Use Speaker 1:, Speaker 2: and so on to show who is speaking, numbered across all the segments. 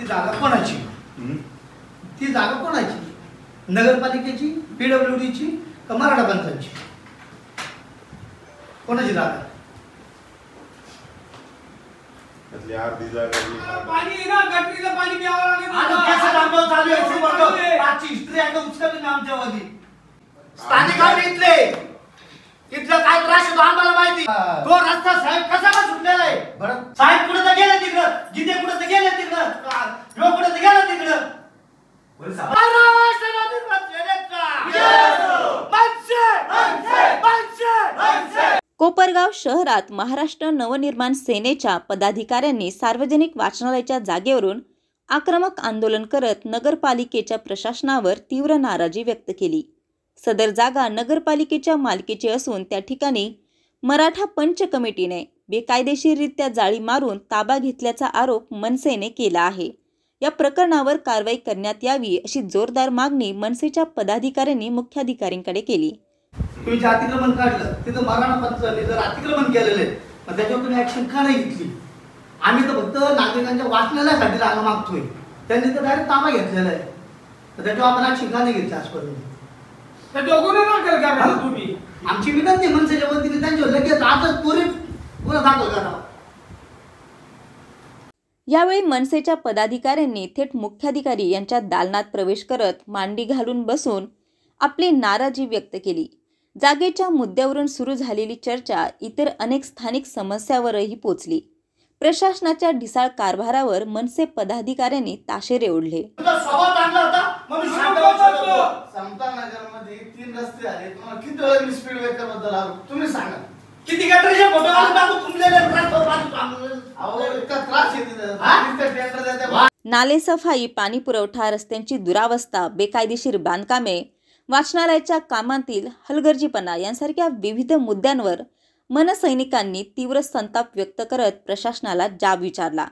Speaker 1: जागा कोणाची? ती जागा कोणाची? नगरपालिकेची, पीडब्ल्यूडीची का मराठा पंचायतची? कोणाची जागा?
Speaker 2: पाणी ना गटरीचं पाणी प्यावं लागेल.
Speaker 1: हिस्ट्री आहे उचलली ना आमच्यावाली. स्थानिक इथलं काय त्रास होतो आम्हाला माहिती. तो रस्ता साहेब कसा का सुटलेला आहे? बरं साहेब कुठे तर गेले तिकडं, जिथे कुठे तर गेले तिकडं, जो कुठे तर गेला तिकडं.
Speaker 3: कोपरगाव शहरात महाराष्ट्र नवनिर्माण सेनेच्या पदाधिकाऱ्यांनी सार्वजनिक वाचनालयाच्या जागेवरून आक्रमक आंदोलन करत नगरपालिकेच्या प्रशासनावर तीव्र नाराजी व्यक्त केली। सदर जागा नगरपालिकेच्या मालकीची असून त्या ठिकाणी मराठा पंच कमिटीने बेकायदेशीररित्या जाळी मारून ताबा घेतल्याचा आरोप मनसेने केला आहे। या प्रकरणावर कारवाई करण्यात यावी अशी जोरदार मागणी मनसेच्या पदाधिकाऱ्यांनी मुख्याधिकाऱ्यांकडे केली।
Speaker 1: तुम्ही अतिक्रमण काढलं तिथं मराठा पंचाने जर अतिक्रमण केलेलं आहे पण त्याच्यावर तुम्ही ऍक्शन का नाही घेतली? आम्ही तर फक्त नागरिकांच्या वाचनालयासाठी जागा मागतोय, त्यांनी तर डायरेक्ट ताबा घेतलेला आहे, तर त्याच्यावर आपण ऍक्शन का नाही घेतली आजपर्यंत?
Speaker 2: तर दोघांना दाखल करा तुम्ही.
Speaker 1: आमची विनंती मनसेच्या वतीने त्यांच्यावर लगेच आजच त्वरित गुन्हा दाखल करावा।
Speaker 3: यावेळी मनसेच्या पदाधिकाऱ्यांनी थेट मुख्याधिकारी यांच्या दालनात प्रवेश करत मांडी घालून बसून आपली नाराजी व्यक्त केली। जागेच्या मुद्द्यावरून सुरू झालेली चर्चा इतर अनेक स्थानिक समस्यावरही पोचली। प्रशासनाच्या ढिसाळ कारभारावर मनसे पदाधिकाऱ्यांनी ताशेरे ओढले।
Speaker 1: समतानगरमध्ये 3 रस्ते आले, तुम्हाला किती वेळा स्पीड ब्रेकर बद्दल आलो तुम्ही सांगा? किती गटरीचे फोटो काढून टाकू तुमलेले त्रास येते।
Speaker 3: नाले सफाई, पाणी पुरवठा, रस्त्यांची दुरावस्था, बेकायदेशीर बांधकामे, वाचनालयाच्या कामांतील हलगर्जीपणा यांसारख्या विविध मुद्द्यांवर मनसैनिकांनी तीव्र संताप व्यक्त करत प्रशासनाला जाब विचारला।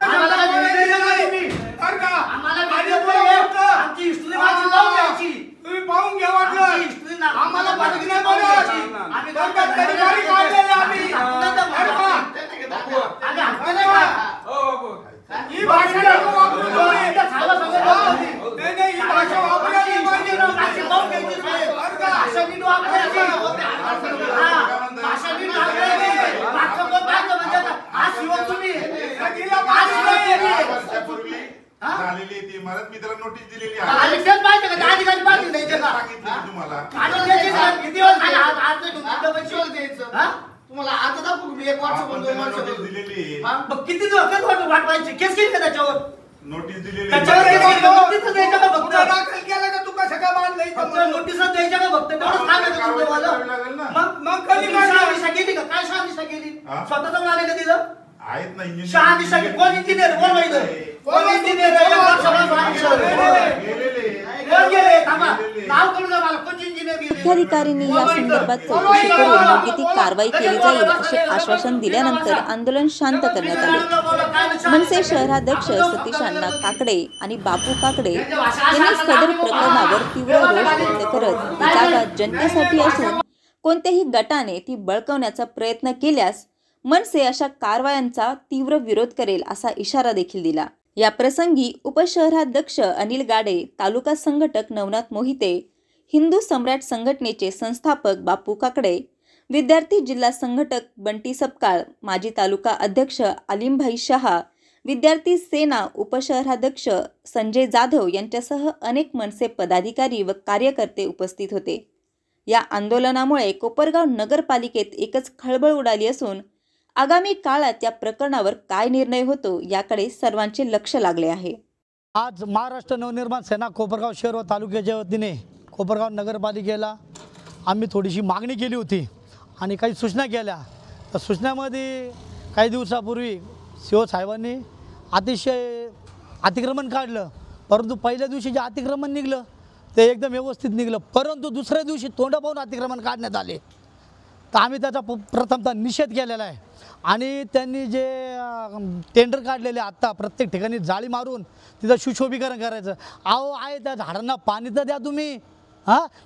Speaker 1: तुम्हाला आता दाखवू मी 1 वर्ष 2 वर्ष दिलेली मग किती वाट पाहिजे? केस केली का त्याच्यावर? नोटीस दिलेली नोटीस द्यायचं का फक्त? दाखल केलं का? तू कसं काय मानलंय? फक्त नोटीस द्यायचं का फक्त? तेवढंच सांगायचं तुम्हाला. मग कधी शहानिशा केली का? काय शहानिशा केली? स्वतः जाऊन आले का तिथं? आहेत ना इंजिनियर. शहानिशा कोण इंजिनियर? कोण माहिती? कोण इंजिनियर?
Speaker 3: मुख्याधिकाऱ्यांनी या संदर्भात चौकशी करून योग्य ती कारवाई केली जाईल असे आश्वासन दिल्यानंतर आंदोलन शांत करण्यात आले। मनसे शहराध्यक्ष सतीश अण्णा काकडे आणि बापू काकडे यांनी सदर प्रकरणावर तीव्र रोष व्यक्त करत ही जागा जनतेसाठी असून कोणत्याही गटाने ती बळकावण्याचा प्रयत्न केल्यास मनसे अशा कारवायांचा तीव्र विरोध करेल असा इशारा देखील दिला। या प्रसंगी उपशहराध्यक्ष अनिल गाडे, तालुका संघटक नवनाथ मोहिते, हिंदू सम्राट संघटनेचे संस्थापक बापू काकडे, विद्यार्थी जिल्हा संघटक बंटी सपकाळ, माजी तालुका अध्यक्ष आलिमभाई शहा, विद्यार्थी सेना उपशहराध्यक्ष संजय जाधव यांच्यासह अनेक मनसे पदाधिकारी व कार्यकर्ते उपस्थित होते। या आंदोलनामुळे कोपरगाव नगरपालिकेत एकच खळबळ उडाली असून आगामी काळात या प्रकरणावर काय निर्णय होतो याकडे सर्वांचे लक्ष लागले आहे।
Speaker 4: आज महाराष्ट्र नवनिर्माण सेना कोपरगाव शहर व तालुक्याच्या वतीने कोपरगाव नगरपालिकेला आम्ही थोडीशी मागणी केली होती आणि काही सूचना केल्या। तर सूचनामध्ये काही दिवसापूर्वी सीओ साहेबांनी अतिशय अतिक्रमण काढलं, परंतु पहिल्या दिवशी जे अतिक्रमण निघलं ते एकदम व्यवस्थित निघलं, परंतु दुसऱ्या दिवशी तोंड पाहून अतिक्रमण काढण्यात आले। तर आम्ही त्याचा प्रथमतः निषेध केलेला आहे आणि त्यांनी जे टेंडर काढलेले आत्ता प्रत्येक ठिकाणी जाळी मारून तिथं सुशोभीकरण करायचं। अहो आहे त्या झाडांना पाणी तर द्या तुम्ही।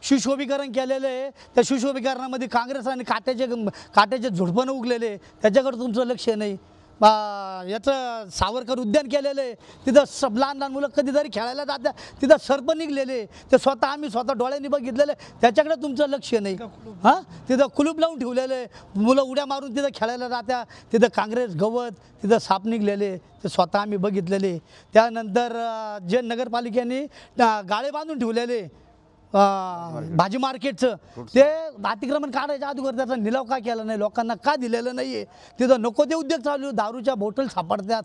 Speaker 4: सुशोभीकरण केलेलं आहे, त्या सुशोभीकरणामध्ये काँग्रेस आणि काट्याचे झुडपणं उगलेले, त्याच्याकडे तुमचं लक्ष नाही। याचं सावरकर उद्यान केलेलं आहे, तिथं लहान लहान मुलं कधीतरी खेळायला जात्या, तिथं सर्प निघलेले, ते स्वतः आम्ही स्वतः डोळ्यांनी बघितलेले, त्याच्याकडे तुमचं लक्ष नाही. हां, तिथं कुलूप लावून ठेवलेलं आहे, मुलं उड्या मारून तिथं खेळायला जात्या, तिथं काँग्रेस गवत, तिथं साप निघलेले, ते स्वतः आम्ही बघितलेले. त्यानंतर जे नगरपालिकेने गाळे बांधून ठेवलेले भाजी मार्केटचं, ते अतिक्रमण काढायच्या अगोदर त्याचा निलाव का केला नाही, लोकांना का दिलेलं नाही आहे. तिथं नको ते उद्योग चालू, दारूच्या बॉटल सापडत्यात,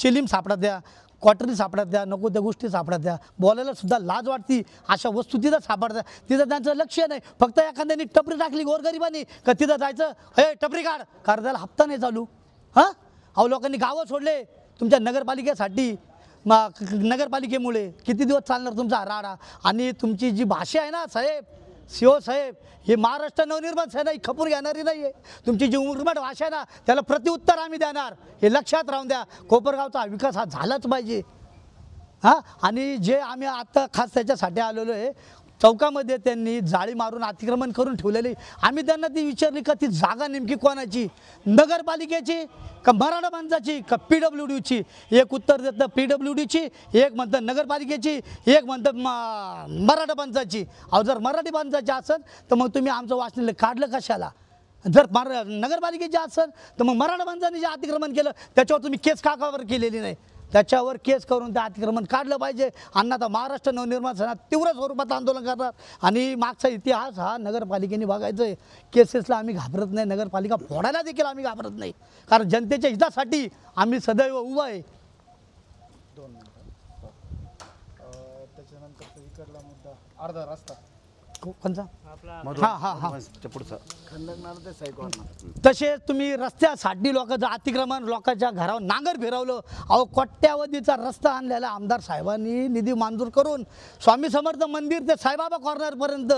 Speaker 4: चिलीम सापडत्या, क्वार्टरी सापडत्या, नको त्या गोष्टी सापडत्या, बोलायला सुद्धा लाज वाटती. अशा वस्तू तिथं सापडत्या, तिथं त्यांचं लक्ष नाही. फक्त एखाद्याने टपरी टाकली गोरगरिबांनी का तिथं जायचं, हे टपरी काढ, कारण त्याला हप्ता नाही चालू. हां, अहो लोकांनी गावं सोडले तुमच्या नगरपालिकेसाठी, नगरपालिकेमुळे. किती दिवस चालणार तुमचा राडा. आणि तुमची जी भाषा आहे ना साहेब, CO साहेब, हे महाराष्ट्र नवनिर्माण सेना ही खपून घेणारी नाही आहे. तुमची जी उर्मट भाषा आहे ना, त्याला प्रतिउत्तर आम्ही देणार, हे लक्षात राहून द्या. कोपरगावचा विकास हा झालाच पाहिजे. हां, आणि जे आम्ही आत्ता खास त्याच्यासाठी आलेलो आहे, चौकामध्ये त्यांनी जाळी मारून अतिक्रमण करून ठेवलेली. आम्ही त्यांना ती विचारली का ती जागा नेमकी कोणाची, नगरपालिकेची का मराठा माणसाची का PWDची. एक उत्तर देतं PWDची, एक म्हणतं नगरपालिकेची, एक म्हणतं मराठा पंचाची. अहो जर मराठी पंचाची असेल तर मग तुम्ही आमचं वाचलेलं काढलं कशाला. जर नगरपालिकेची असेल तर मग मराठा पंचाने जे अतिक्रमण केलं त्याच्यावर तुम्ही केस का कावर केलेली नाही, त्याच्यावर केस करून ते अतिक्रमण काढलं पाहिजे. अन्यथा महाराष्ट्र नवनिर्माण सेना तीव्र स्वरूपात आंदोलन करणार. आणि मागचा इतिहास हा नगरपालिकेने बघायचा आहे. केसेसला आम्ही घाबरत नाही, नगरपालिका फोडायला देखील आम्ही घाबरत नाही, कारण जनतेच्या हितासाठी आम्ही सदैव उभा आहे.
Speaker 5: त्याच्यानंतर इकडला मुद्दा अर्धा रस्ता
Speaker 4: कोणचा,
Speaker 5: हां हां हां पुढचा
Speaker 4: तसेच तुम्ही रस्त्यासाठी लोकांचं अतिक्रमण, लोकांच्या घरावर नांगर फिरवलं. अहो कोट्यावधीचा रस्ता आणलेला आमदार साहेबांनी निधी मंजूर करून, स्वामी समर्थ मंदिर ते साईबाबा कॉर्नरपर्यंत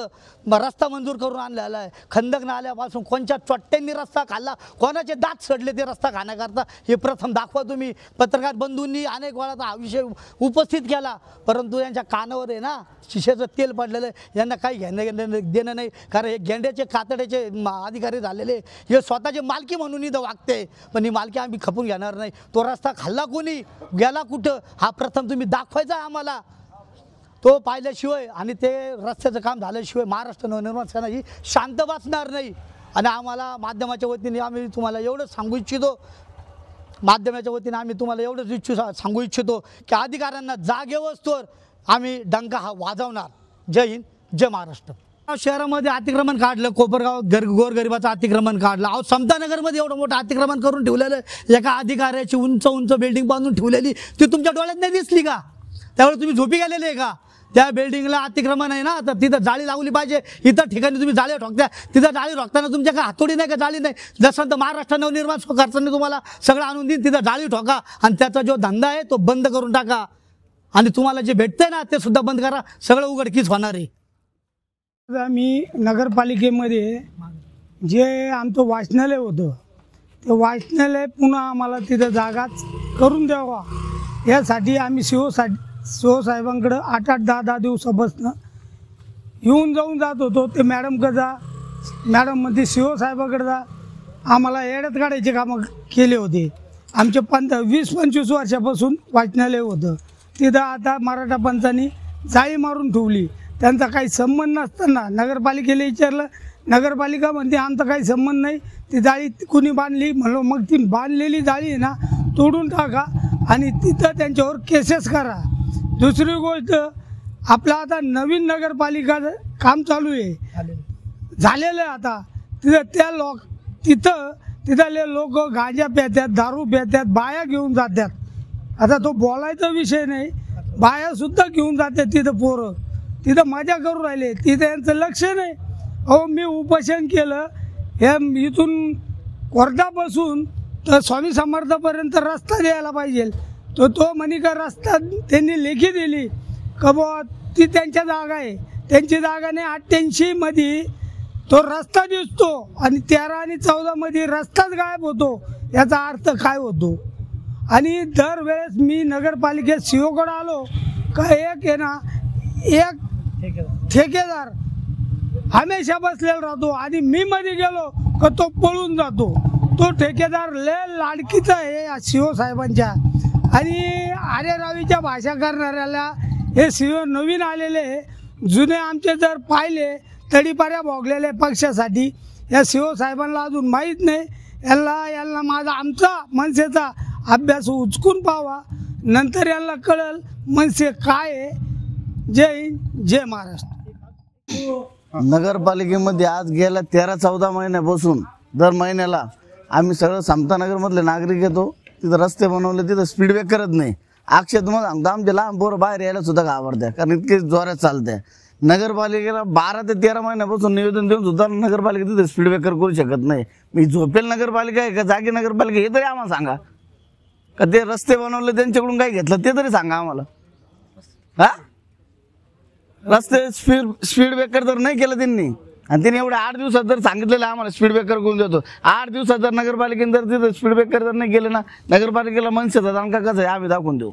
Speaker 4: रस्ता मंजूर करून आणलेला आहे. खंदक नाल्यापासून कोणत्या चोट्ट्यांनी रस्ता खाल्ला, कोणाचे दात सडले ते रस्ता खाण्याकरता, हे प्रथम दाखवा तुम्ही. पत्रकार बंधूंनी अनेक वेळा हा विषय उपस्थित केला, परंतु यांच्या कानावर आहे ना शिशेचं तेल पडलेलं आहे. यांना काही देणं नाही, कारण हे गेंड्याचे कातड्याचे अधिकारी झालेले, हे स्वतःचे मालकी म्हणून इथं वागते, पण ही मालकी आम्ही खपून घेणार नाही. तो रस्ता खाल्ला कोणी, गेला कुठं, हा प्रथम तुम्ही दाखवायचा आम्हाला. तो पाहिल्याशिवाय आणि ते रस्त्याचं काम झाल्याशिवाय महाराष्ट्र नवनिर्माण सेना ही शांत बसणार नाही. आणि आम्हाला माध्यमाच्या वतीने आम्ही तुम्हाला एवढंच सांगू इच्छितो, सांगू इच्छितो की अधिकाऱ्यांना जागेवस्तोवर आम्ही डंका हा वाजवणार. जय हिंद, जय महाराष्ट्र. शहरामध्ये अतिक्रमण काढलं, कोपरगाव गोरगरिबाचं अतिक्रमण काढलं. अहो समतानगरमध्ये एवढं मोठं अतिक्रमण करून ठेवलेलं, एका अधिकाऱ्याची उंच उंच बिल्डिंग बांधून ठेवलेली, ती तुमच्या डोळ्यात नाही दिसली का? त्यावेळेस तुम्ही झोपी गेलेले आहे का? त्या बिल्डिंगला अतिक्रमण आहे ना, तर तिथं जाळी लावली पाहिजे. इतर ठिकाणी तुम्ही जाळी ठोकता, तिथं जाळी ठोकताना तुमच्या काय हातोडी नाही का, जाळी नाही. जसं तर महाराष्ट्र नवनिर्माण सरकारने तुम्हाला सगळं आणून देईन, तिथं जाळी ठोका आणि त्याचा जो धंदा आहे तो बंद करून टाका. आणि तुम्हाला जे भेटतंय ना ते सुद्धा बंद करा, सगळं उघडकीच होणार आहे.
Speaker 2: आम्ही नगरपालिकेमध्ये जे आमचं वाचनालय होतं, ते वाचनालय पुन्हा आम्हाला तिथं जागाच करून द्यावा, यासाठी आम्ही CO साहेबांकडं 8-10 दिवसापासून येऊन जाऊन जात होतो. ते मॅडमकडे जा, मॅडम म्हणते CO साहेबाकडे जा. आम्हाला येड्यात काढायचे कामं केले होते. आमचे 20-25 वर्षापासून वाचनालय होतं, तिथं आता मराठा पंचांनी जाळी मारून ठेवली. त्यांचा काही संबंध नसताना नगरपालिकेला विचारलं, नगरपालिका म्हणते आमचा काही संबंध नाही, ती जाळी कुणी बांधली. म्हणलो मग ती बांधलेली जाळी आहे ना तोडून टाका आणि तिथं त्यांच्यावर केसेस करा. दुसरी गोष्ट, आपलं आता नवीन नगरपालिका काम चालू आहे, झालेलं आहे आता. तिथले लोक गांजा प्यातात, दारू प्यातात, बाया घेऊन जातात. आता तो बोलायचा विषय नाही, बाया सुद्धा घेऊन जातात तिथं. पोरं तिथं मजा करू राहिले, तिथं यांचं लक्ष नाही. अहो मी उपोषण केलं, हे इथून कोर्टापासून तर स्वामी समर्थापर्यंत रस्ता द्यायला पाहिजे. तो म्हणे का रस्ता त्यांनी लेखी दिली का बुवा ती त्यांच्या जागा आहे, त्यांची जागा नाही. 88 मध्ये तो रस्ता दिसतो आणि 13 आणि 14 मध्ये रस्ताच गायब होतो. याचा अर्थ काय होतो? आणि दरवेळेस मी नगरपालिकेत COकडे आलो का एक आहे ना, एक ठेकेदार हमेशा बसलेला राहतो आणि मी मध्ये गेलो का तो पळून जातो. तो ठेकेदार लय लाडकीचा आहे सीओ साहेबांच्या, आणि आरेरावीच्या भाषा करणाऱ्याला हे सीओ नवीन आलेले, जुने आमचे जर पाहिले तडीपाऱ्या भोगलेले पक्षासाठी या सीओ साहेबांना अजून माहीत नाही. यांना माझा आमचा मनसेचा अभ्यास उचकून पाहावा, नंतर यांना कळेल मनसे काय आहे. जय हिंद, जय महाराष्ट्र.
Speaker 6: नगरपालिकेमध्ये आज गेल्या 13-14 महिन्यापासून दर महिन्याला आम्ही सगळं समतानगरमधले नागरिक येतो. तिथं रस्ते बनवले, तिथं स्पीड ब्रेकरच नाही. अक्षय तुम्हाला सांगतो, आमचे लहान पोरं बाहेर यायला सुद्धा घाबरत्या, कारण इतके जोरात चालत्या. नगरपालिकेला 12 ते 13 महिन्यापासून निवेदन देऊन सुद्धा नगरपालिका तिथे स्पीड ब्रेकर करू शकत नाही. मी झोपेल नगरपालिका आहे का जागी नगरपालिका हे तरी आम्हाला सांगा. का ते रस्ते बनवले त्यांच्याकडून काय घेतलं ते तरी सांगा आम्हाला. हा, रस्ते स्पीड ब्रेकर जर नाही केलं त्यांनी, आणि त्यांनी एवढ्या 8 दिवसात जर सांगितलेलं आम्हाला स्पीड ब्रेकर करून देतो, 8 दिवसात जर नगरपालिकेने जर तिथं स्पीड ब्रेकर जर नाही केले ना, नगरपालिकेला मनसेचा दणका कसा आहे आम्ही दाखवून देऊ.